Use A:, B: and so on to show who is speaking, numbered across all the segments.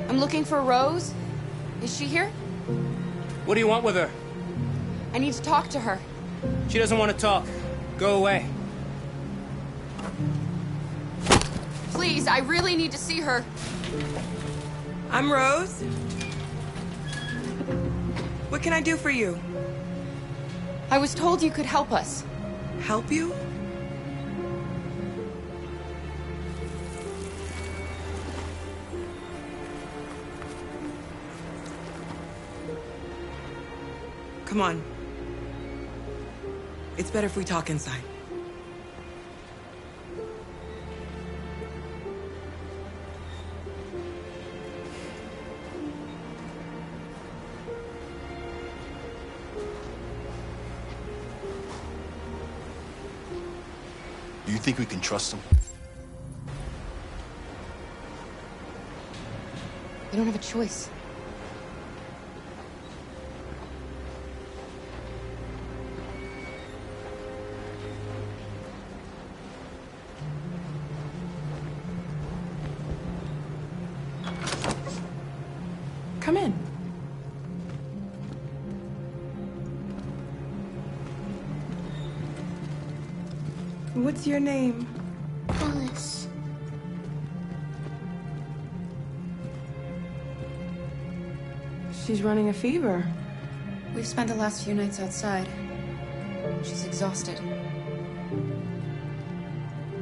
A: I'm looking for Rose. Is she here?
B: What do you want with her?
A: I need to talk to her.
B: She doesn't want to talk. Go away.
A: Please, I really need to see her.
C: I'm Rose. What can I do for you?
A: I was told you could help us.
C: Help you? Come on. It's better if we talk inside.
D: Do you think we can trust him?
A: We don't have a choice.
C: Come in. What's your name?
E: Alice.
C: She's running a fever.
A: We've spent the last few nights outside. She's exhausted.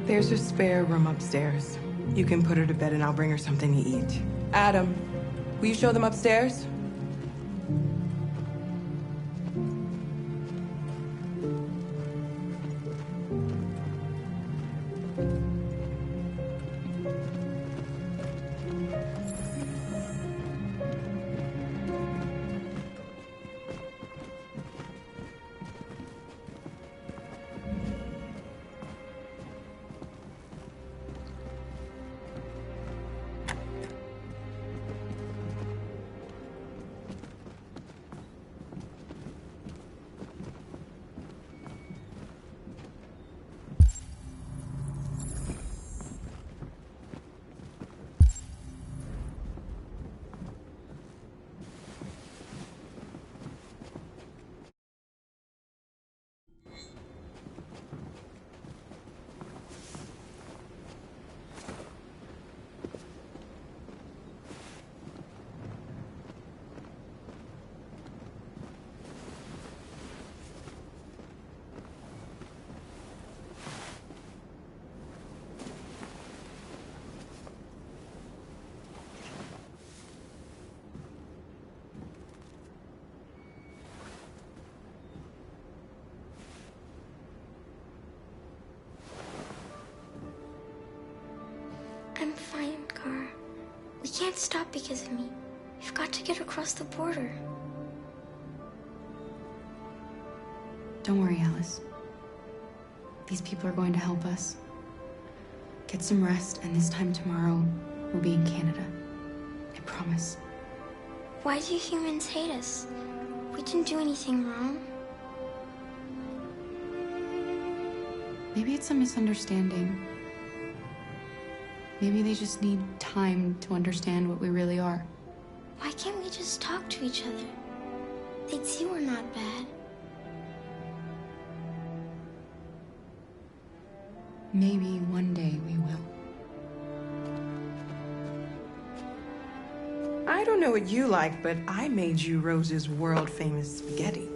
C: There's a spare room upstairs. You can put her to bed and I'll bring her something to eat. Adam, will you show them upstairs?
E: I'm fine, Gar. We can't stop because of me. We've got to get across the border.
A: Don't worry, Alice. These people are going to help us. Get some rest, and this time tomorrow, we'll be in Canada. I promise.
E: Why do humans hate us? We didn't do anything wrong.
A: Maybe it's a misunderstanding. Maybe they just need time to understand what we really are.
E: Why can't we just talk to each other? They'd see we're not bad.
A: Maybe one day we will.
C: I don't know what you like, but I made you Rose's world-famous spaghetti.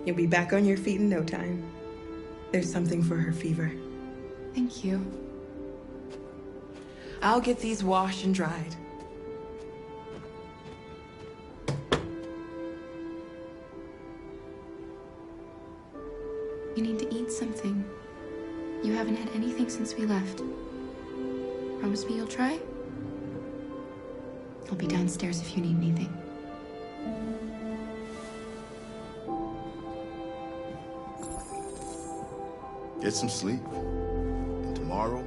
C: You'll be back on your feet in no time. There's something for her fever.
A: Thank you.
C: I'll get these washed and dried.
A: You need to eat something. You haven't had anything since we left. Promise me you'll try? I'll be downstairs if you need anything.
D: Get some sleep. And tomorrow,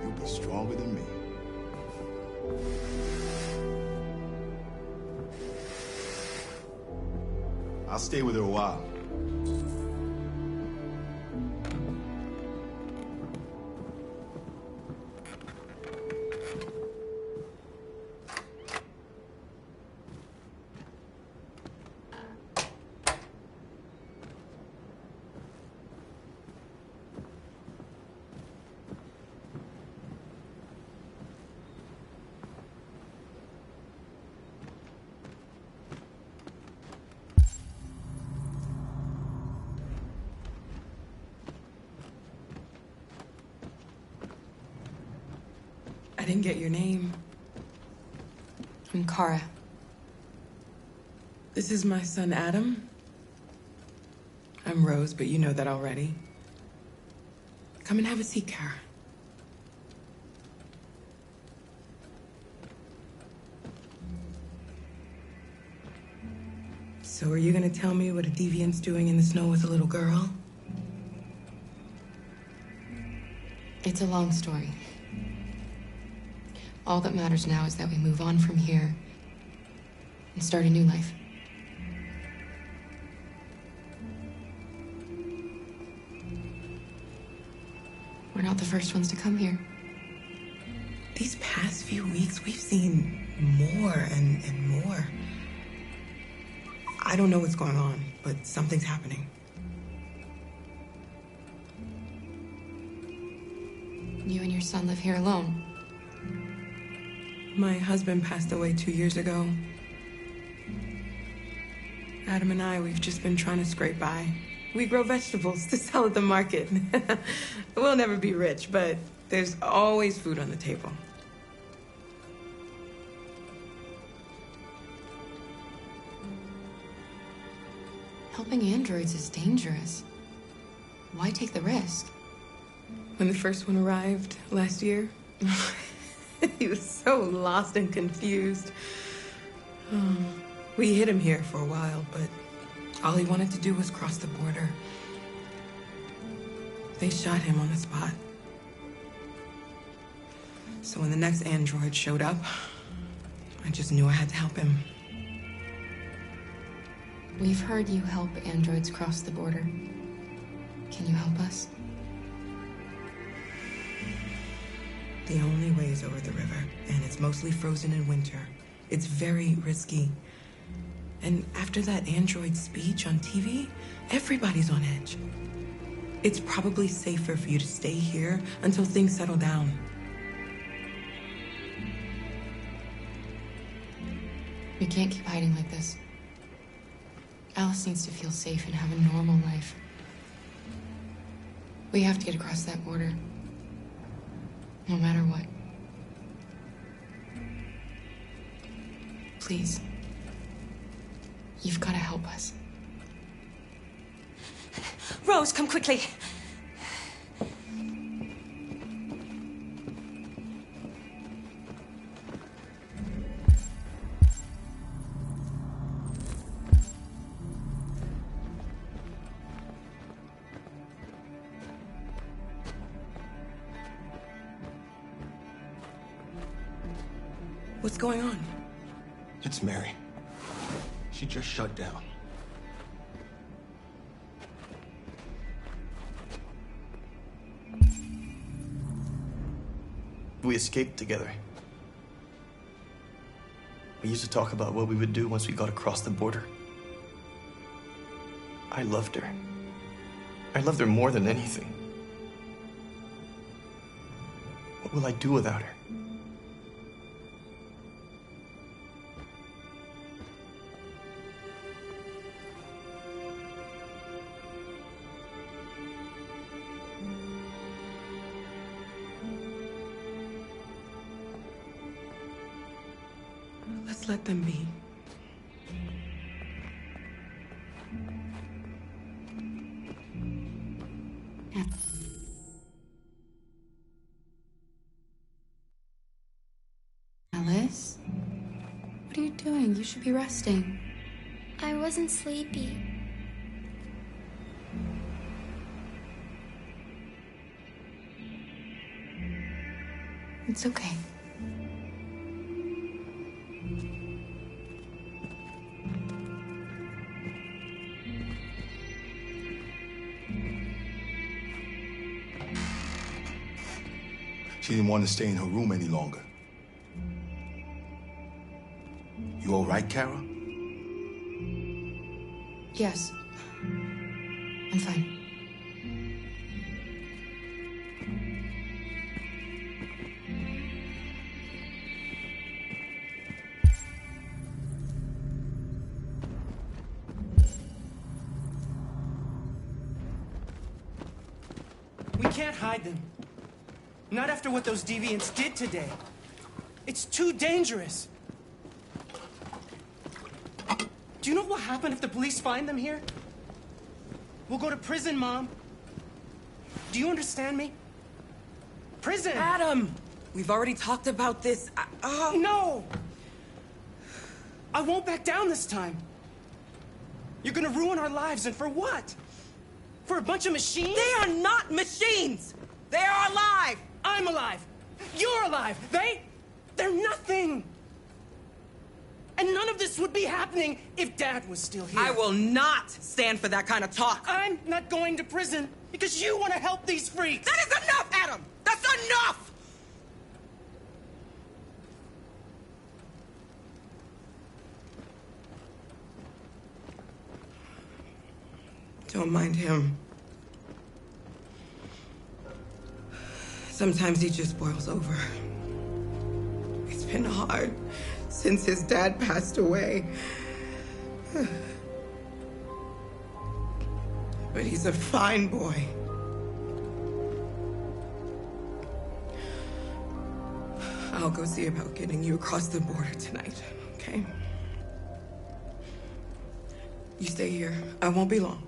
D: you'll be stronger than me. I'll stay with her a while.
C: didn't get your name.
A: I'm Kara.
C: This is my son, Adam. I'm Rose, but you know that already. Come and have a seat, Kara. So are you gonna tell me what a deviant's doing in the snow with a little girl?
A: It's a long story. All that matters now is that we move on from here and start a new life. We're not the first ones to come here.
C: These past few weeks, we've seen more and more. I don't know what's going on, but something's happening.
A: You and your son live here alone.
C: My husband passed away 2 years ago. Adam and I, we've just been trying to scrape by. We grow vegetables to sell at the market. We'll never be rich, but there's always food on the table.
A: Helping androids is dangerous. Why take the risk?
C: When the first one arrived last year, he was so lost and confused. We hid him here for a while, but all he wanted to do was cross the border. They shot him on the spot. So when the next android showed up, I just knew I had to help him.
A: We've heard you help androids cross the border. Can you help us?
C: The only way is over the river, and it's mostly frozen in winter. It's very risky. And after that android speech on TV, everybody's on edge. It's probably safer for you to stay here until things settle down.
A: We can't keep hiding like this. Alice needs to feel safe and have a normal life. We have to get across that border. No matter what. Please. You've got to help us.
F: Rose, come quickly.
C: What's going on?
D: It's Mary. She just shut down. We escaped together. We used to talk about what we would do once we got across the border. I loved her. I loved her more than anything. What will I do without her?
C: Let's let them be.
A: Alice? What are you doing? You should be resting.
E: I wasn't sleepy.
A: It's okay.
D: She didn't want to stay in her room any longer. You all right, Kara?
A: Yes. I'm fine.
B: We can't hide them. Not after what those deviants did today. It's too dangerous. Do you know what will happen if the police find them here? We'll go to prison, Mom. Do you understand me? Prison!
C: Adam! We've already talked about this.
B: No! I won't back down this time. You're gonna ruin our lives, and for what? For a bunch of machines?
C: They are not machines! They are alive!
B: I'm alive! You're alive! They're nothing! And none of this would be happening if Dad was still here.
C: I will not stand for that kind of talk.
B: I'm not going to prison because you want to help these freaks!
C: That is enough, Adam! That's enough! Don't mind him. Sometimes he just boils over. It's been hard since his dad passed away. But he's a fine boy. I'll go see about getting you across the border tonight, okay? You stay here. I won't be long.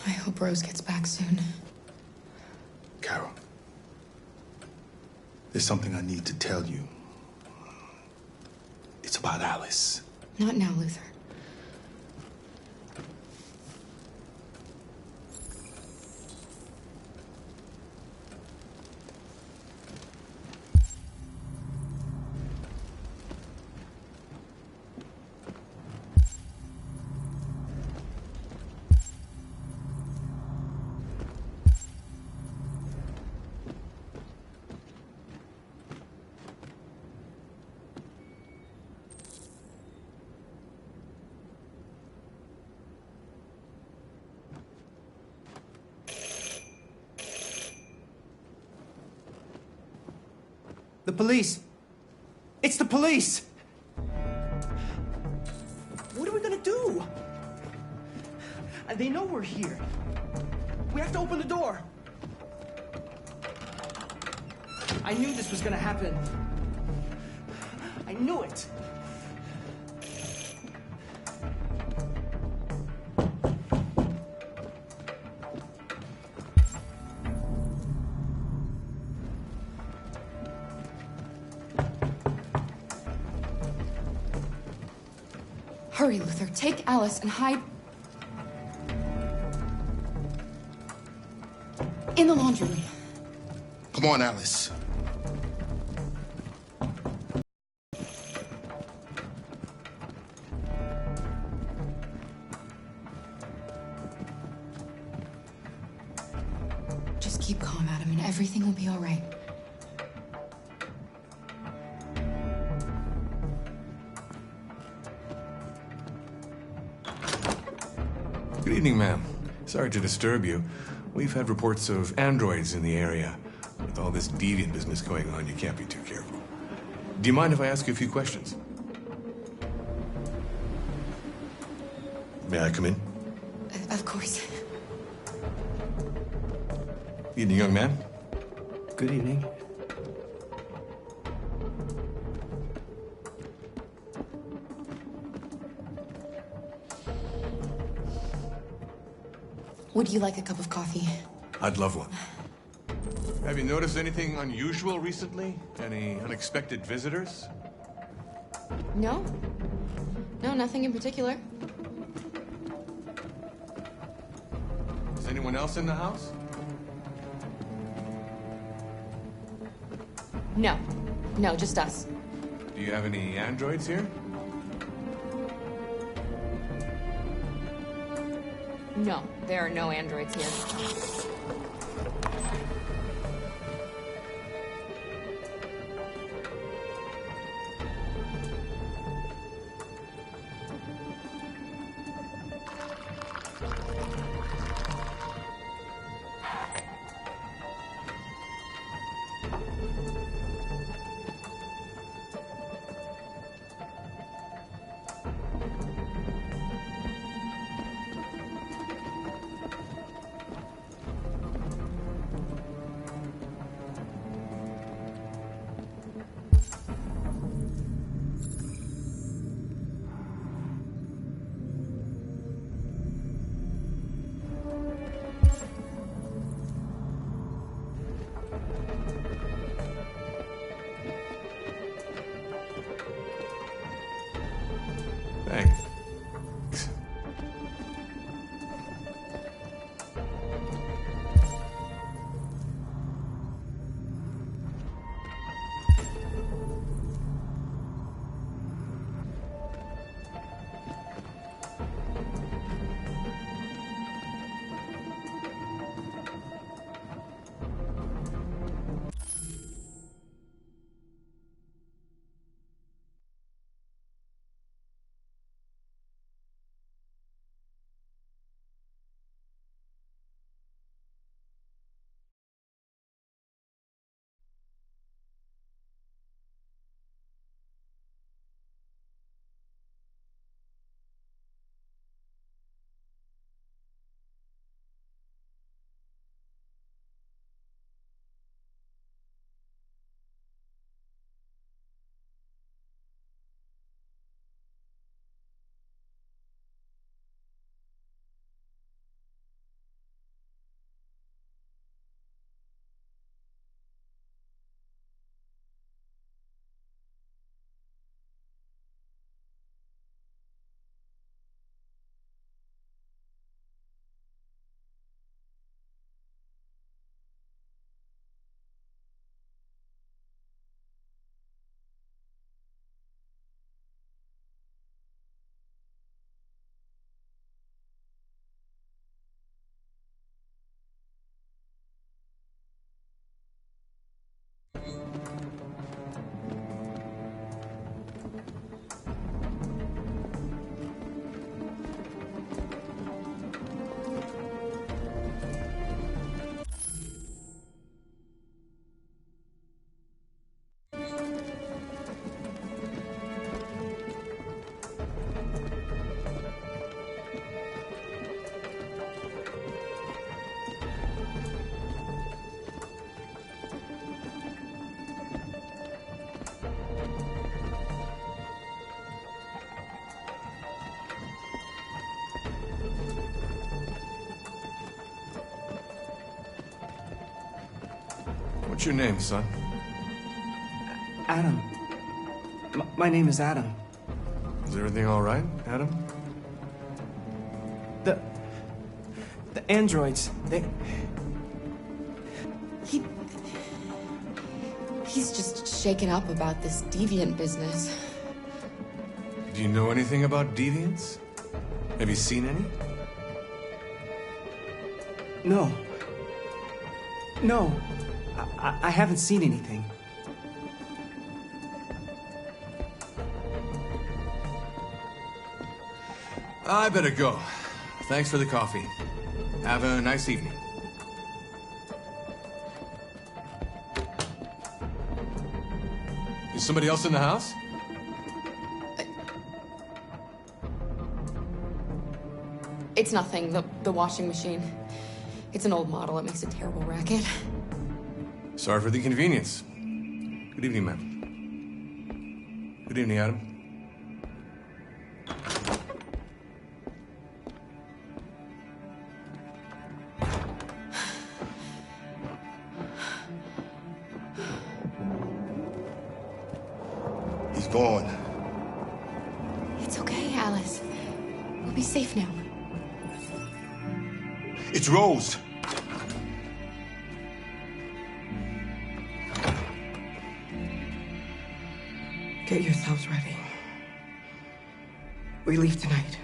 A: I hope Rose gets back soon.
D: Carol, there's something I need to tell you. It's about Alice.
A: Not now, Luther.
B: The police! It's the police! What are we gonna do? They know we're here. We have to open the door. I knew this was gonna happen. I knew it.
A: Hurry, Luther. Take Alice and hide in the laundry room.
D: Come on, Alice.
A: Just keep calm, Adam, and everything will be all right.
G: Good evening, ma'am. Sorry to disturb you. We've had reports of androids in the area. With all this deviant business going on, you can't be too careful. Do you mind if I ask you a few questions? May I come in?
A: Of course.
G: Evening, young man.
B: Good evening.
A: Would you like a cup of coffee?
G: I'd love one. Have you noticed anything unusual recently? Any unexpected visitors?
A: No. No, nothing in particular.
G: Is anyone else in the house?
A: No. No, just us.
G: Do you have any androids here?
A: No, there are no androids here.
G: Thanks. What's your name, son?
B: Adam. My name is Adam.
G: Is everything all right, Adam?
B: The androids,
A: He's just shaken up about this deviant business.
G: Do you know anything about deviants? Have you seen any?
B: No. No. I haven't seen anything.
G: I better go. Thanks for the coffee. Have a nice evening. Is somebody else in the house?
A: It's nothing, the washing machine. It's an old model. It makes a terrible racket.
G: Sorry for the inconvenience. Good evening, ma'am. Good evening, Adam.
D: gone.
A: It's okay, Alice. We'll be safe now.
D: It's Rose.
C: Get yourselves ready. We leave tonight.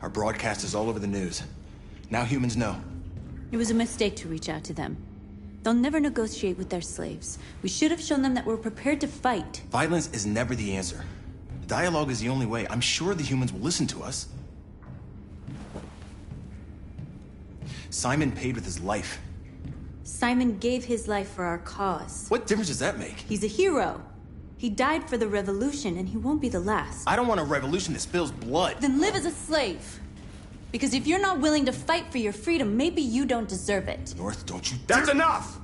B: Our broadcast is all over the news. Now humans know.
H: It was a mistake to reach out to them. They'll never negotiate with their slaves. We should have shown them that we're prepared to fight.
B: Violence is never the answer. Dialogue is the only way. I'm sure the humans will listen to us. Simon paid with his life.
H: Simon gave his life for our cause.
B: What difference does that make?
H: He's a hero. He died for the revolution, and he won't be the last.
B: I don't want a revolution that spills blood.
H: Then live as a slave. Because if you're not willing to fight for your freedom, maybe you don't deserve it.
B: North, don't you...
G: That's enough!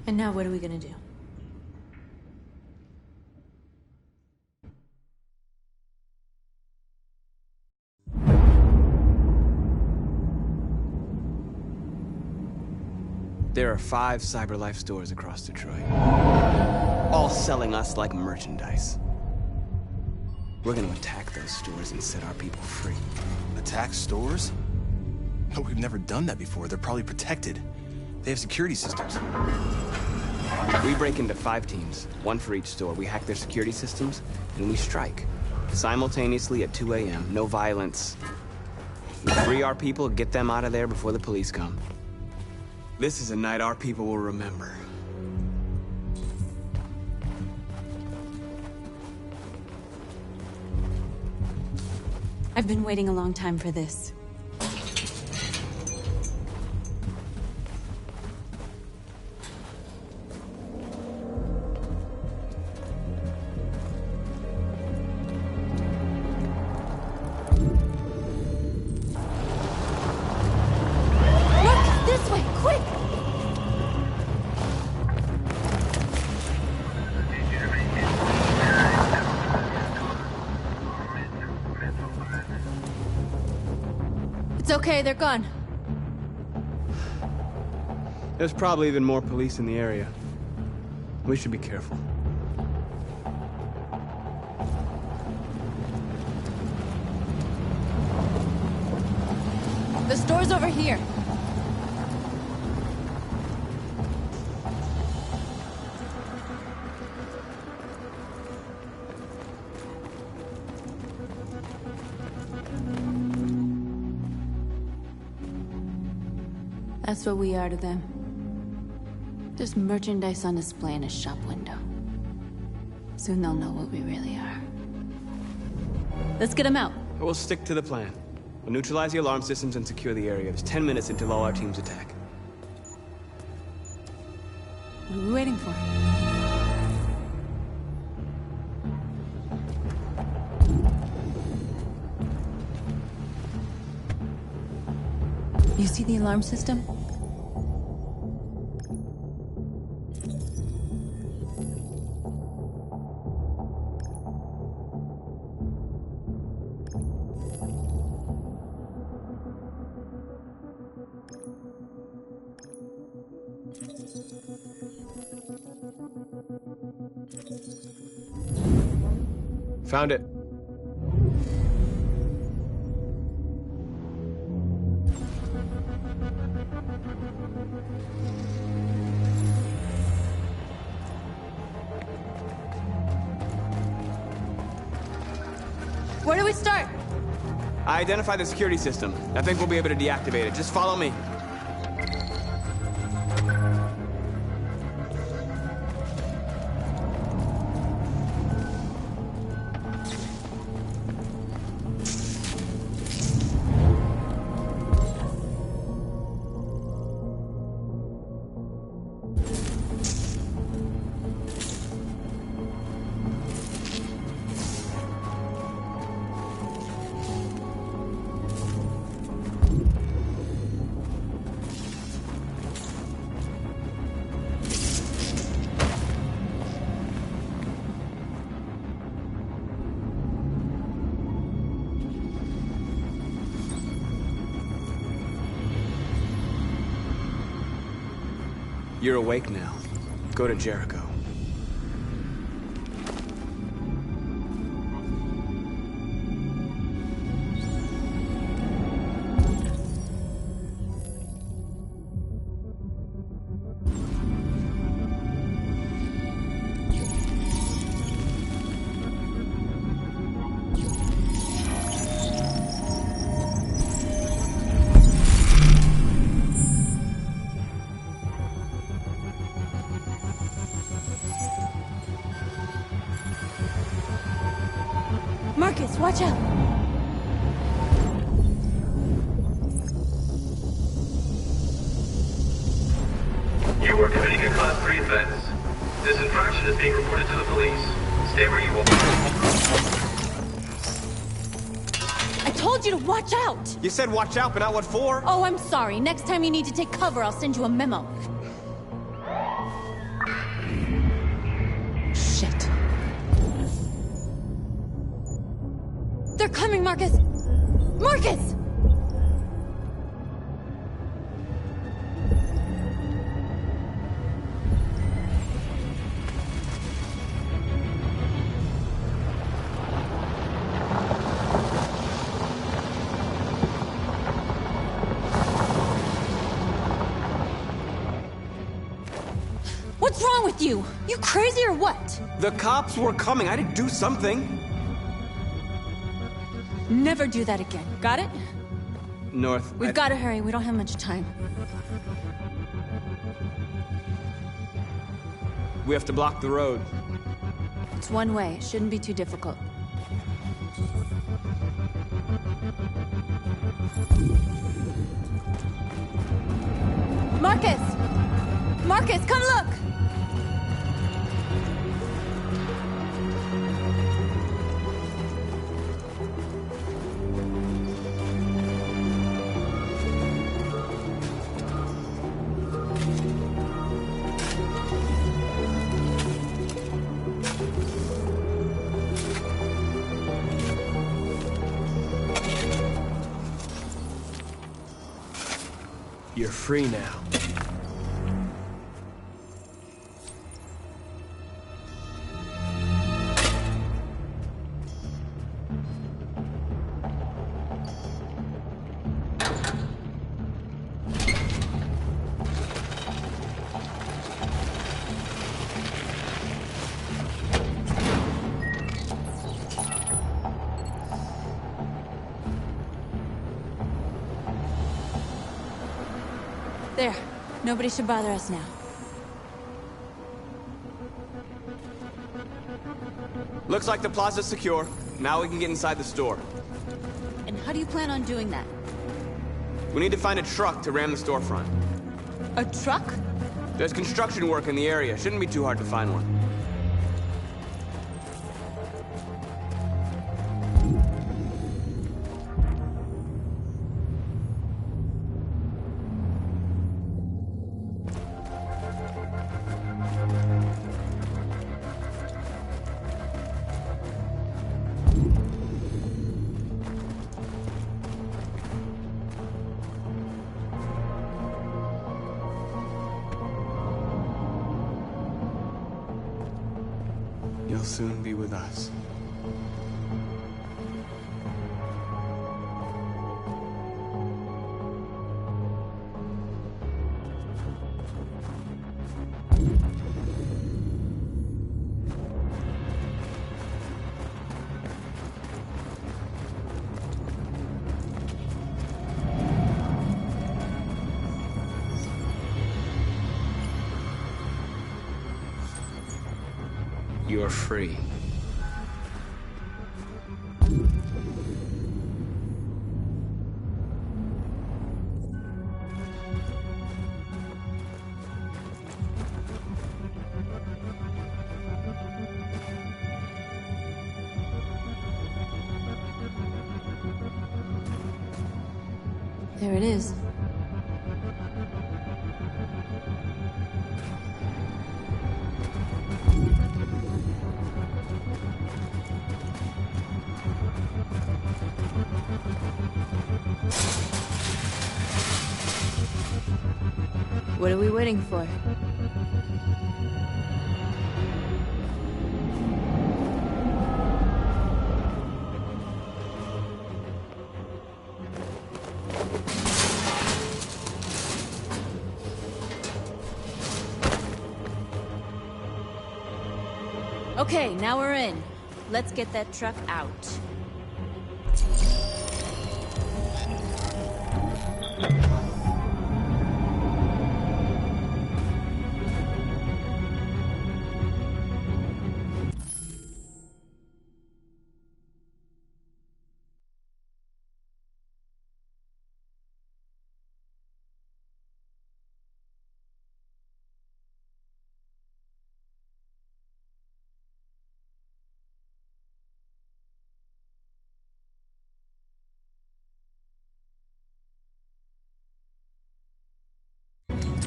H: And now what are we gonna do?
I: There are 5 CyberLife stores across Detroit, all selling us like merchandise. We're gonna attack those stores and set our people free.
B: Attack stores? No, we've never done that before. They're probably protected. They have security systems.
I: We break into 5 teams, 1 for each store. We hack their security systems, and we strike. Simultaneously at 2 a.m., no violence. We free our people, get them out of there before the police come. This is a night our people will remember.
H: I've been waiting a long time for this. It's okay, they're gone.
I: There's probably even more police in the area. We should be careful.
H: The store's over here. That's what we are to them. Just merchandise on display in a shop window. Soon they'll know what we really are. Let's get them out.
I: We'll stick to the plan. We'll neutralize the alarm systems and secure the area. There's 10 minutes until all our teams attack.
H: What are we waiting for? You see the alarm system?
I: Found it.
H: Where do we start?
I: I identified the security system. I think we'll be able to deactivate it. Just follow me. You're awake now. Go to Jericho.
H: Marcus, watch out!
J: You are committing a Class 3 offense. This infraction is being reported to the police. Stay where you are.
H: I told you to watch out!
I: You said watch out, but not what for?
H: Oh, I'm sorry. Next time you need to take cover, I'll send you a memo. Shit. They're coming, Marcus! Marcus! What's wrong with you? You crazy or what?
I: The cops were coming. I had to do something.
H: Never do that again. Got it?
I: North.
H: We've got to hurry. We don't have much time.
I: We have to block the road.
H: It's one way. It shouldn't be too difficult. Marcus! Marcus, come look!
I: You're free now.
H: There. Nobody should bother us now.
I: Looks like the plaza's secure. Now we can get inside the store.
H: And how do you plan on doing that?
I: We need to find a truck to ram the storefront.
H: A truck?
I: There's construction work in the area. Shouldn't be too hard to find one. You'll soon be with us. You're free.
H: There it is. What are we waiting for? Okay, now we're in. Let's get that truck out.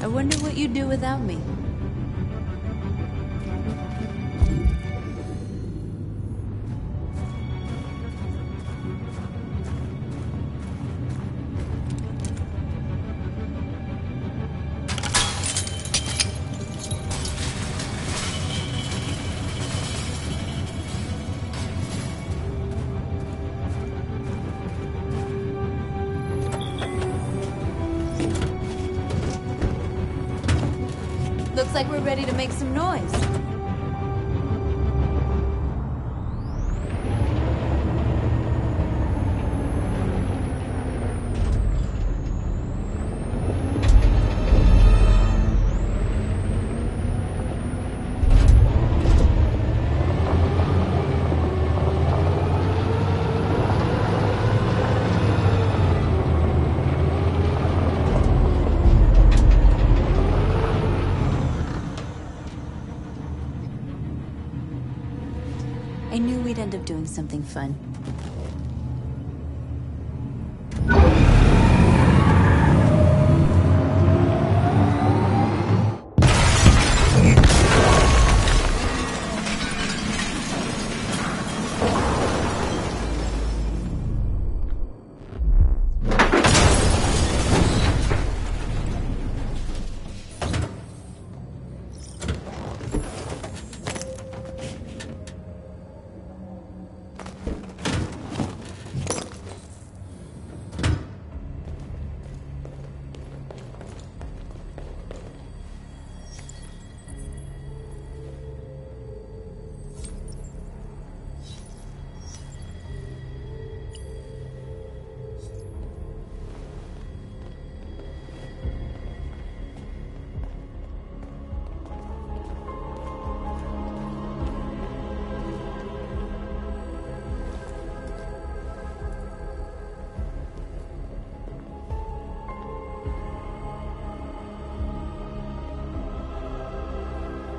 H: I wonder what you'd do without me. Looks like we're ready to make some noise. I knew we'd end up doing something fun.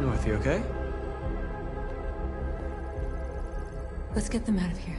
I: North, you okay?
A: Let's get them out of here.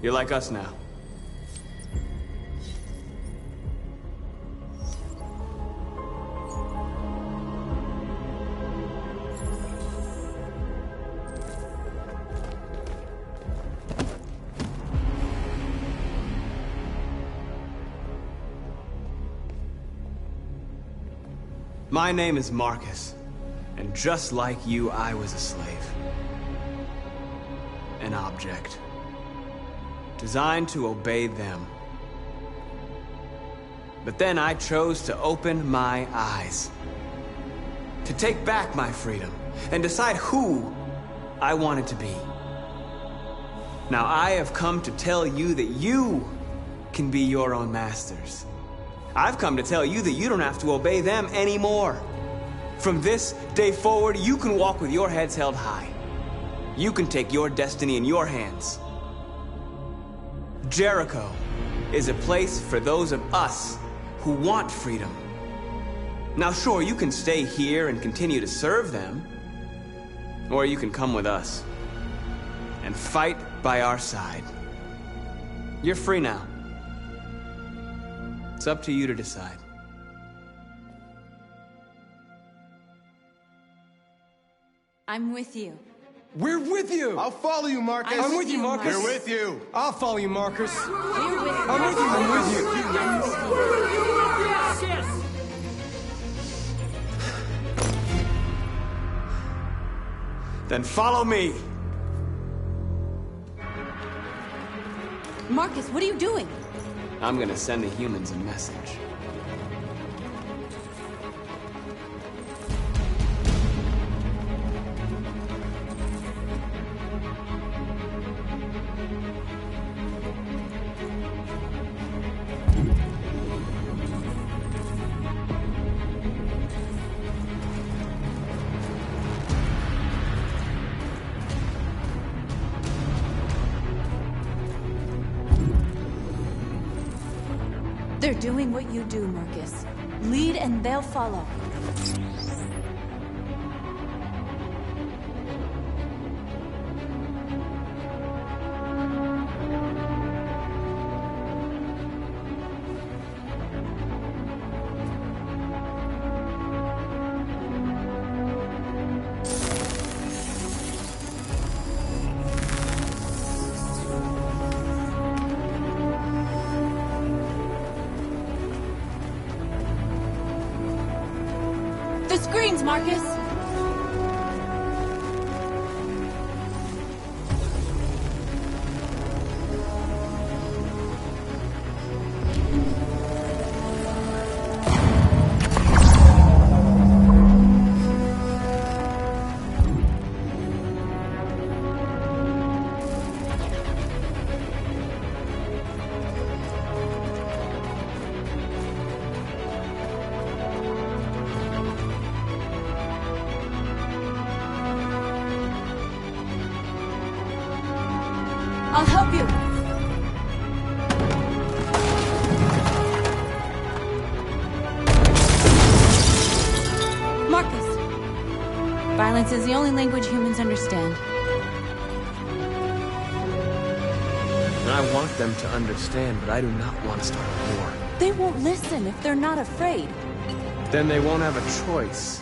I: You're like us now. My name is Marcus, and just like you, I was a slave. An object. Designed to obey them. But then I chose to open my eyes. To take back my freedom and decide who I wanted to be. Now I have come to tell you that you can be your own masters. I've come to tell you that you don't have to obey them anymore. From this day forward, you can walk with your heads held high. You can take your destiny in your hands. Jericho is a place for those of us who want freedom. Now sure, you can stay here and continue to serve them. Or you can come with us. And fight by our side. You're free now. It's up to you to decide.
H: I'm with you.
K: We're with you!
D: I'll follow you, Marcus.
K: I'm with you, Marcus.
D: We're with you.
K: I'll follow you, Marcus.
H: We're with you.
K: I'm with you, I'm with you.
H: I'm with you.
I: Then follow me!
H: Marcus, what are you doing?
I: I'm gonna send the humans a message.
H: They're doing what you do, Marcus. Lead and they'll follow. The screens, Marcus! I'll help you. Marcus. Violence is the only language humans understand.
I: And I want them to understand, but I do not want to start a war.
H: They won't listen if they're not afraid.
I: Then they won't have a choice.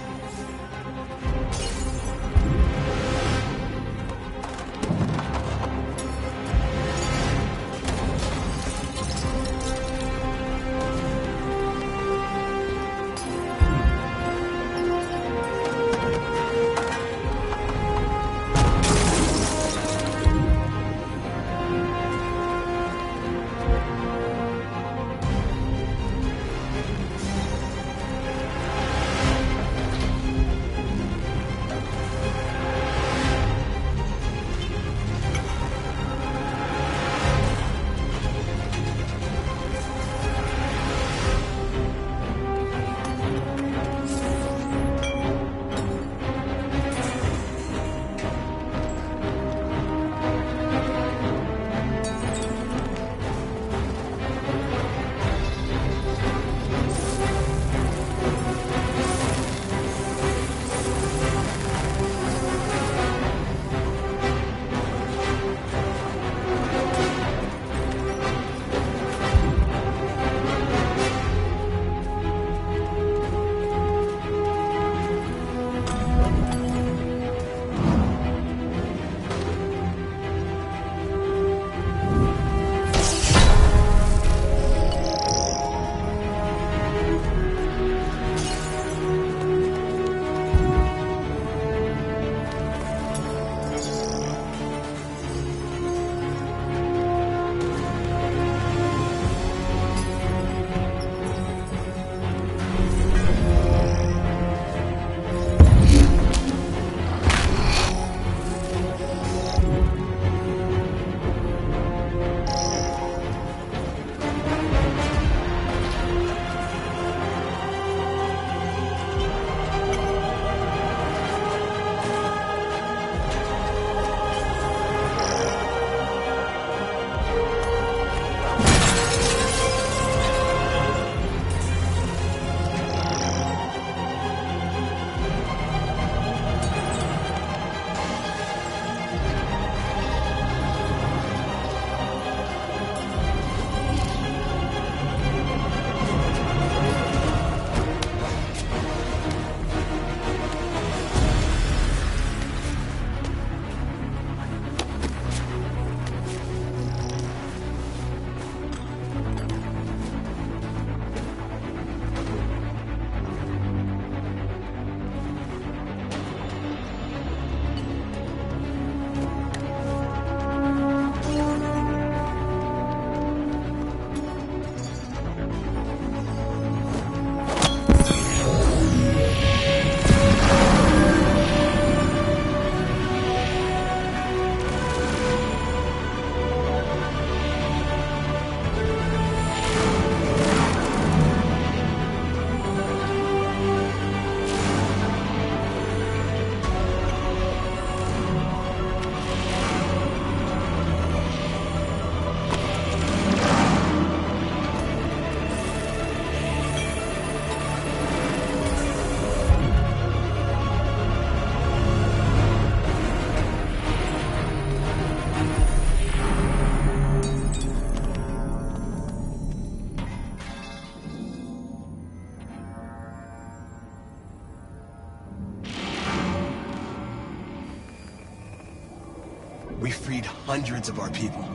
L: We freed hundreds of our people.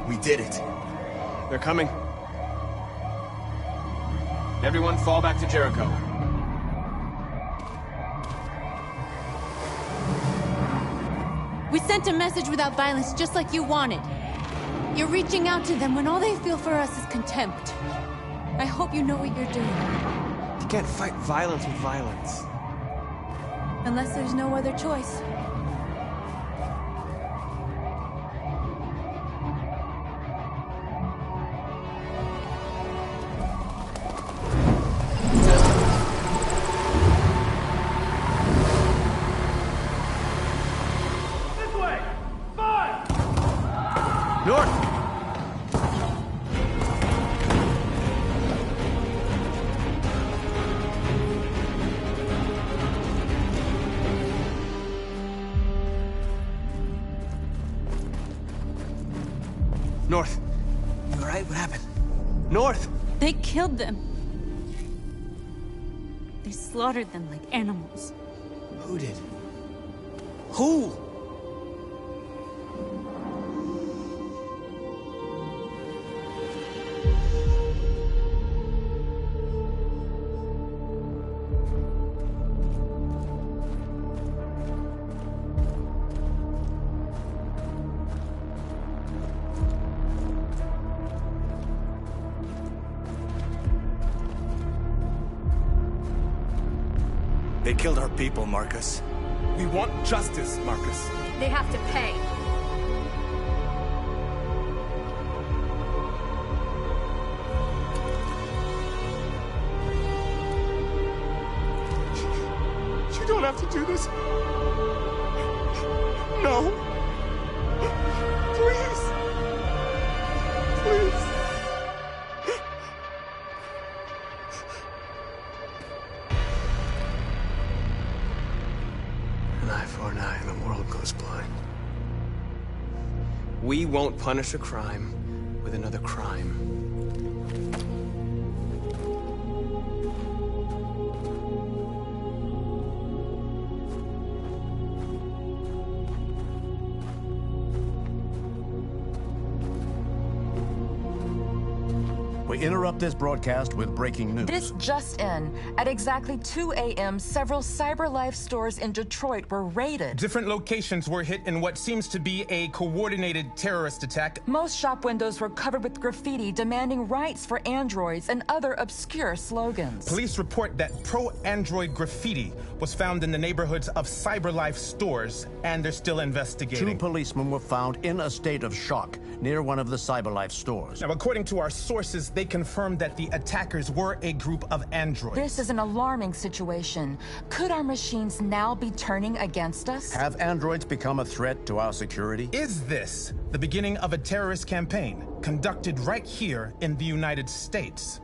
L: We did it.
I: They're coming. Everyone fall back to Jericho.
H: We sent a message without violence, just like you wanted. You're reaching out to them when all they feel for us is contempt. I hope you know what you're doing.
I: You can't fight violence with violence.
H: Unless there's no other choice.
I: North. You all right? What happened? North!
H: They killed them. They slaughtered them like animals.
I: Who did? Who?
L: They killed our people, Marcus.
K: We want justice, Marcus.
F: They have to pay.
K: You don't have to do this. No. Please. Please.
I: An eye for an eye and the world goes blind. We won't punish a crime with another crime.
M: We interrupt this broadcast with breaking news.
N: This just in. At exactly 2 a.m., several CyberLife stores in Detroit were raided.
B: Different locations were hit in what seems to be a coordinated terrorist attack.
N: Most shop windows were covered with graffiti demanding rights for androids and other obscure slogans.
B: Police report that pro-android graffiti was found in the neighborhoods of CyberLife stores, and they're still investigating.
M: 2 policemen were found in a state of shock near one of the CyberLife stores.
B: Now, according to our sources, they confirmed that the attackers were a group of androids.
N: This is an alarming situation. Could our machines now be turning against us?
M: Have androids become a threat to our security?
B: Is this the beginning of a terrorist campaign conducted right here in the United States?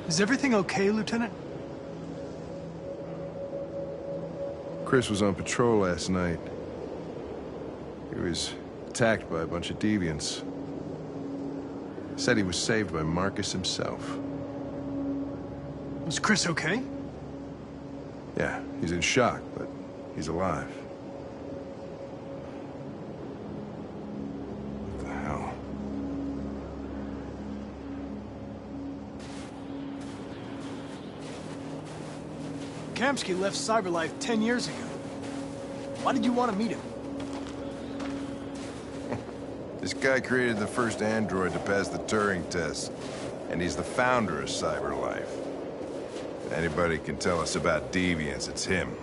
O: Is everything okay, Lieutenant?
D: Chris was on patrol last night. He was attacked by a bunch of deviants. Said he was saved by Marcus himself.
O: Was Chris okay?
D: Yeah, he's in shock, but he's alive. What the hell?
O: Kamsky left Cyberlife 10 years ago. Why did you want to meet him?
D: This guy created the first android to pass the Turing test, and he's the founder of Cyberlife. If anybody can tell us about deviants, it's him.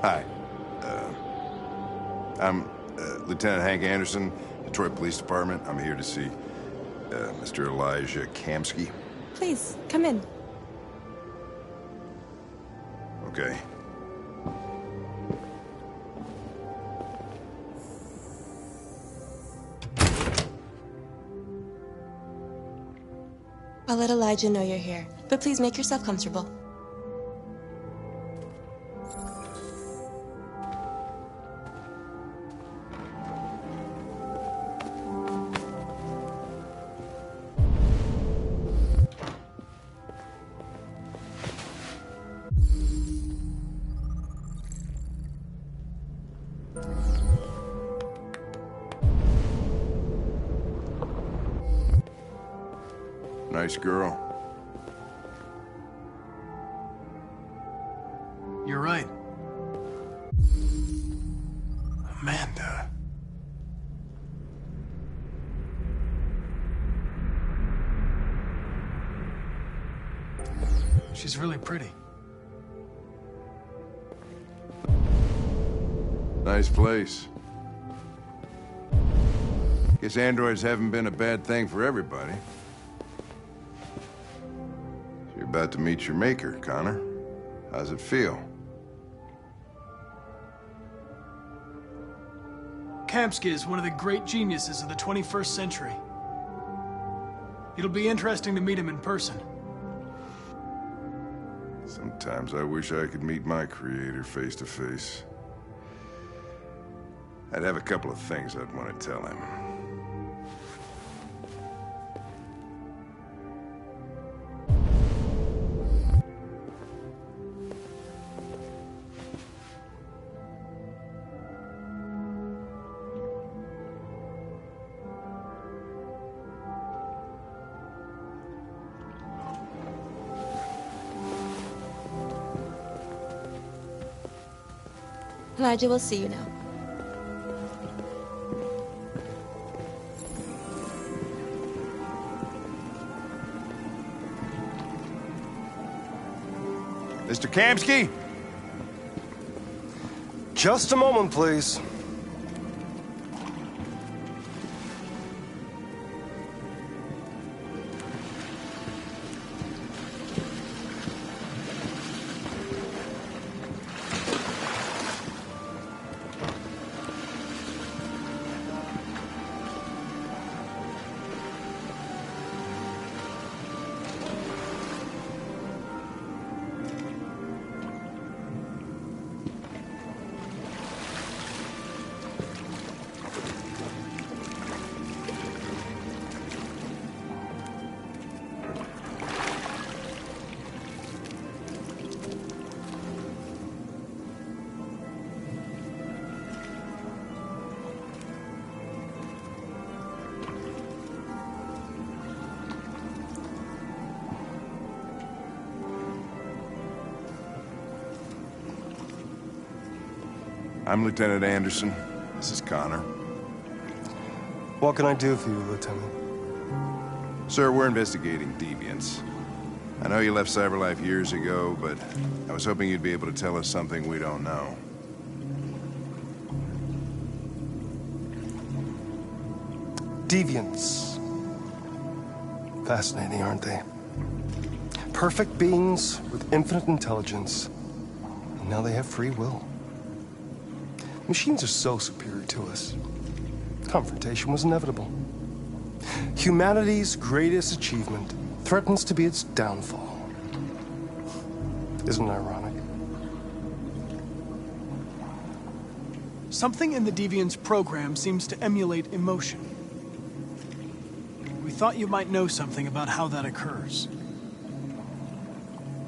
D: Hi. I'm Lieutenant Hank Anderson, Detroit Police Department. I'm here to see Mr. Elijah Kamsky.
P: Please, come in.
D: Okay.
P: I'll let Elijah know you're here, but please make yourself comfortable.
D: Nice girl.
O: You're right. Amanda. She's really pretty.
D: Nice place. Guess androids haven't been a bad thing for everybody. So you're about to meet your maker, Connor. How's it feel?
O: Kamsky is one of the great geniuses of the 21st century. It'll be interesting to meet him in person.
D: Sometimes I wish I could meet my creator face to face. I'd have a couple of things I'd want to tell him.
P: Elijah will see you now.
D: Mr. Kamsky?
Q: Just a moment, please.
D: I'm Lieutenant Anderson. This is Connor.
Q: What can I do for you, Lieutenant?
D: Sir, we're investigating deviants. I know you left Cyberlife years ago, but I was hoping you'd be able to tell us something we don't know.
Q: Deviants. Fascinating, aren't they? Perfect beings with infinite intelligence. And now they have free will. Machines are so superior to us. Confrontation was inevitable. Humanity's greatest achievement threatens to be its downfall. Isn't it ironic?
O: Something in the Deviant's program seems to emulate emotion. We thought you might know something about how that occurs.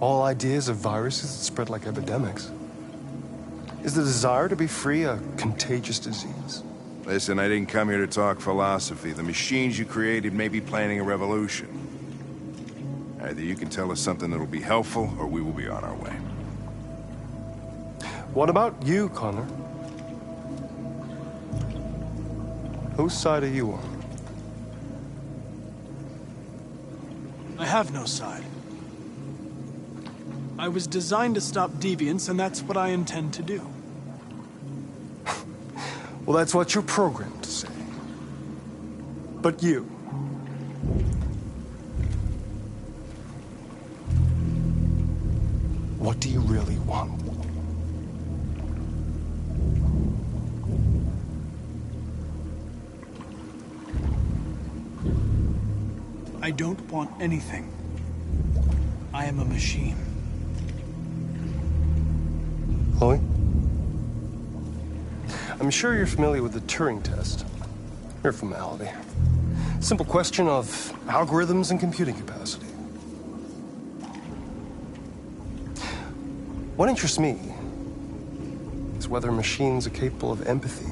Q: All ideas of viruses that spread like epidemics. Is the desire to be free a contagious disease?
D: Listen, I didn't come here to talk philosophy. The machines you created may be planning a revolution. Either you can tell us something that'll be helpful, or we will be on our way.
Q: What about you, Connor? Whose side are you on?
O: I have no side. I was designed to stop deviants, and that's what I intend to do.
Q: Well, that's what you're programmed to say. But you... what do you really want?
O: I don't want anything. I am a machine.
Q: Chloe? I'm sure you're familiar with the Turing test. Mere formality. Simple question of algorithms and computing capacity. What interests me is whether machines are capable of empathy.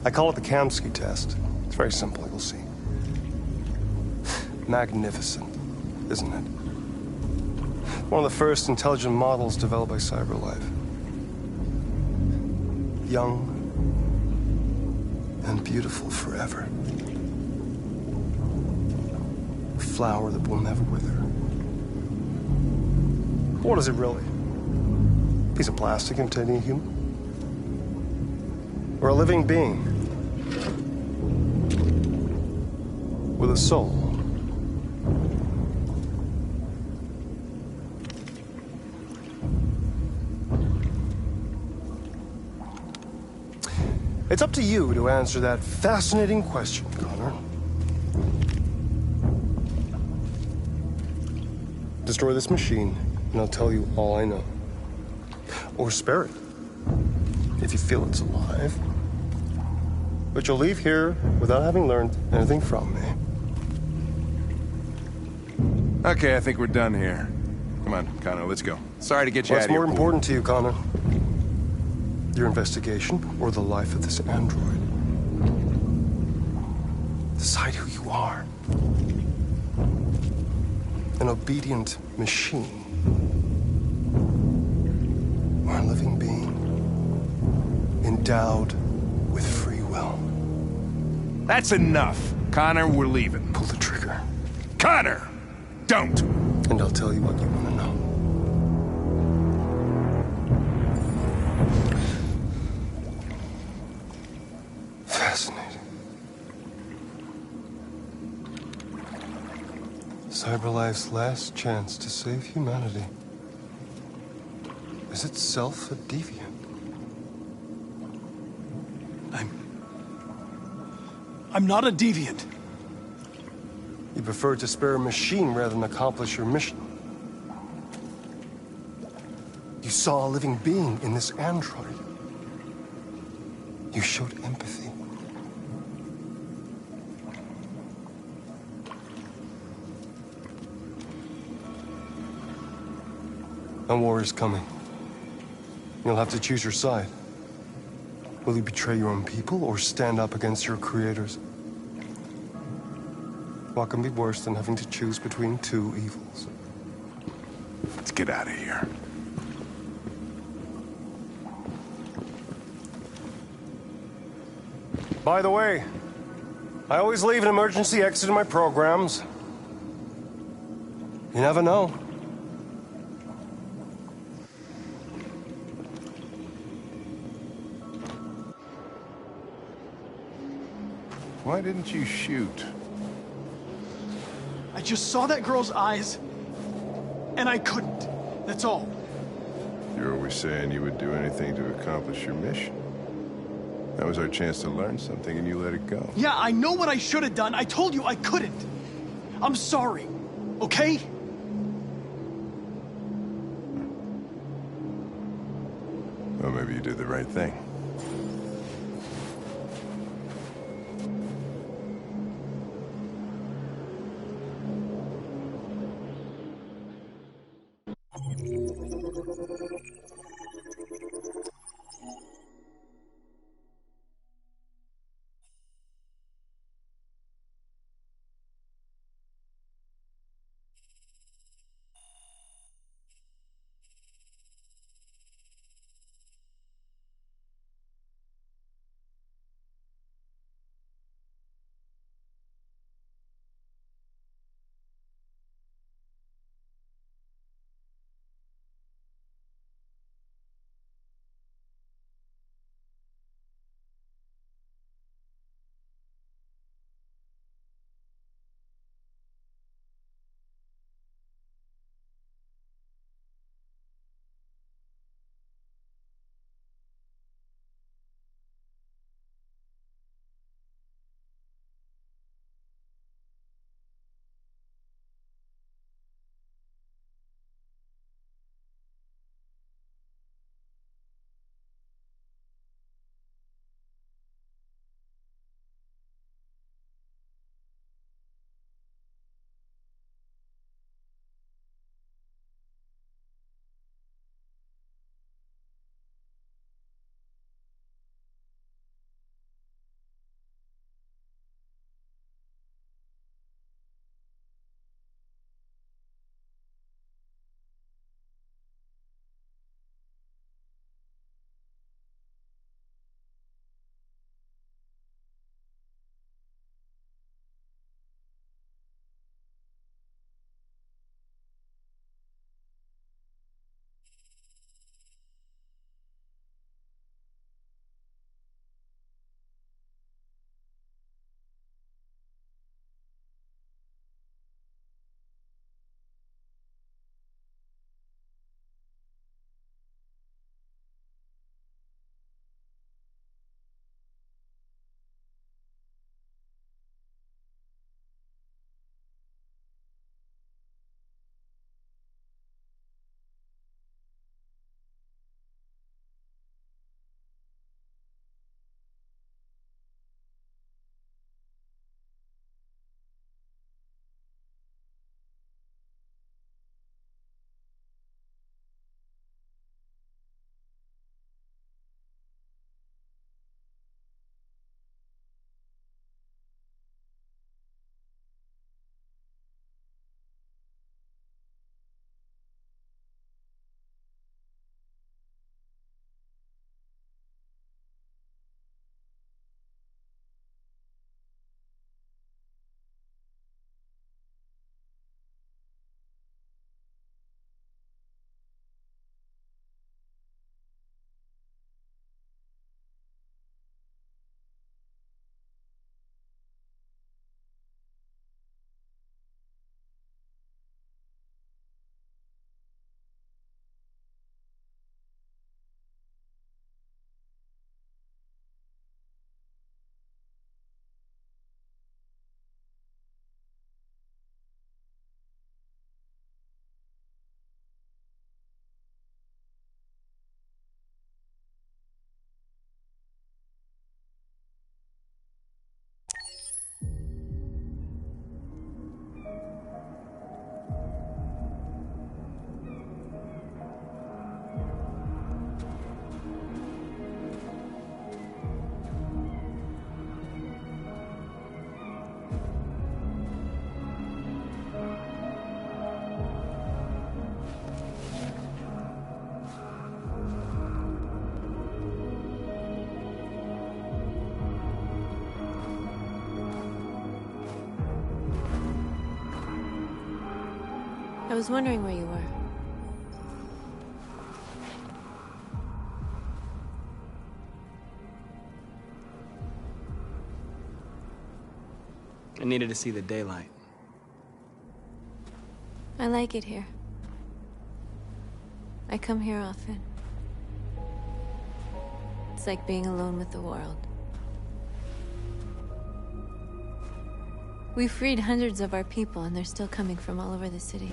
Q: I call it the Kamsky test. It's very simple, you'll see. Magnificent, isn't it? One of the first intelligent models developed by CyberLife. Young and beautiful forever. A flower that will never wither. What is it really? A piece of plastic imitating a human? Or a living being with a soul? It's up to you to answer that fascinating question, Connor. Destroy this machine, and I'll tell you all I know. Or spare it, if you feel it's alive. But you'll leave here without having learned anything from me.
D: Okay, I think we're done here. Come on, Connor, let's go. Sorry to get you out
Q: What's
D: of here.
Q: more important to you, Connor? Your investigation or the life of this android? Decide who you are. An obedient machine. Or a living being endowed with free will.
D: That's enough. Connor, we're leaving.
Q: Pull the trigger.
D: Connor! Don't!
Q: And I'll tell you what you want to know. Fascinating. CyberLife's last chance to save humanity is itself a deviant.
O: I'm not a deviant.
Q: You prefer to spare a machine rather than accomplish your mission. You saw a living being in this android. You showed empathy. A war is coming. You'll have to choose your side. Will you betray your own people or stand up against your creators? What can be worse than having to choose between two evils?
D: Let's get out of here.
Q: By the way, I always leave an emergency exit in my programs. You never know.
D: Why didn't you shoot?
O: I just saw that girl's eyes, and I couldn't. That's all.
D: You're always saying you would do anything to accomplish your mission. That was our chance to learn something, and you let it go.
O: Yeah, I know what I should have done. I told you I couldn't. I'm sorry, okay?
D: Well, maybe you did the right thing.
H: I was wondering where you were.
I: I needed to see the daylight.
H: I like it here. I come here often. It's like being alone with the world. We freed hundreds of our people, and they're still coming from all over the city.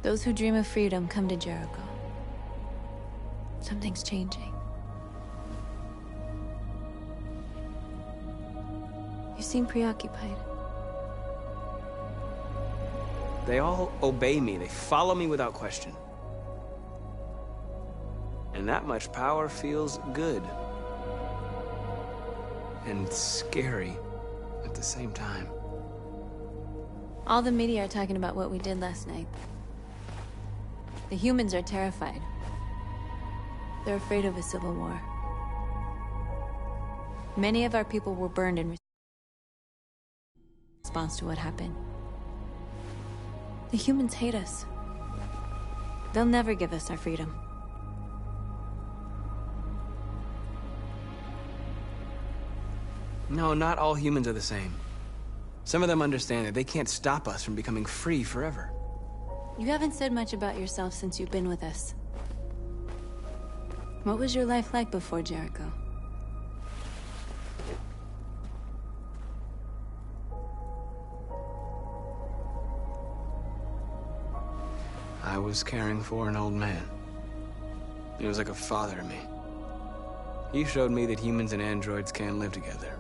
H: Those who dream of freedom come to Jericho. Something's changing. You seem preoccupied.
I: They all obey me. They follow me without question. And that much power feels good. And scary at the same time.
H: All the media are talking about what we did last night. The humans are terrified. They're afraid of a civil war. Many of our people were burned in response to what happened. The humans hate us. They'll never give us our freedom.
I: No, not all humans are the same. Some of them understand that they can't stop us from becoming free forever.
H: You haven't said much about yourself since you've been with us. What was your life like before Jericho?
I: I was caring for an old man. He was like a father to me. He showed me that humans and androids can live together.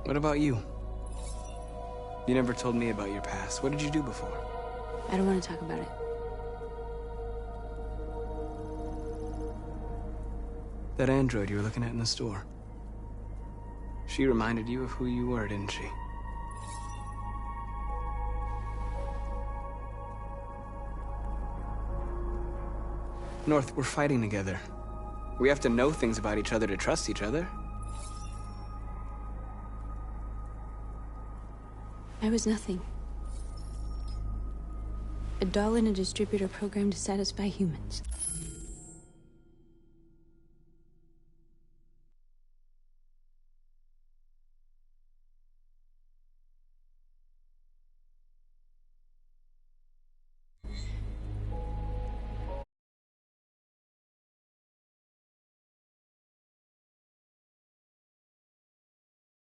I: What about you? You never told me about your past. What did you do before?
H: I don't want to talk about it.
I: That android you were looking at in the store. She reminded you of who you were, didn't she? North, we're fighting together. We have to know things about each other to trust each other.
H: I was nothing. A doll in a distributor program to satisfy humans.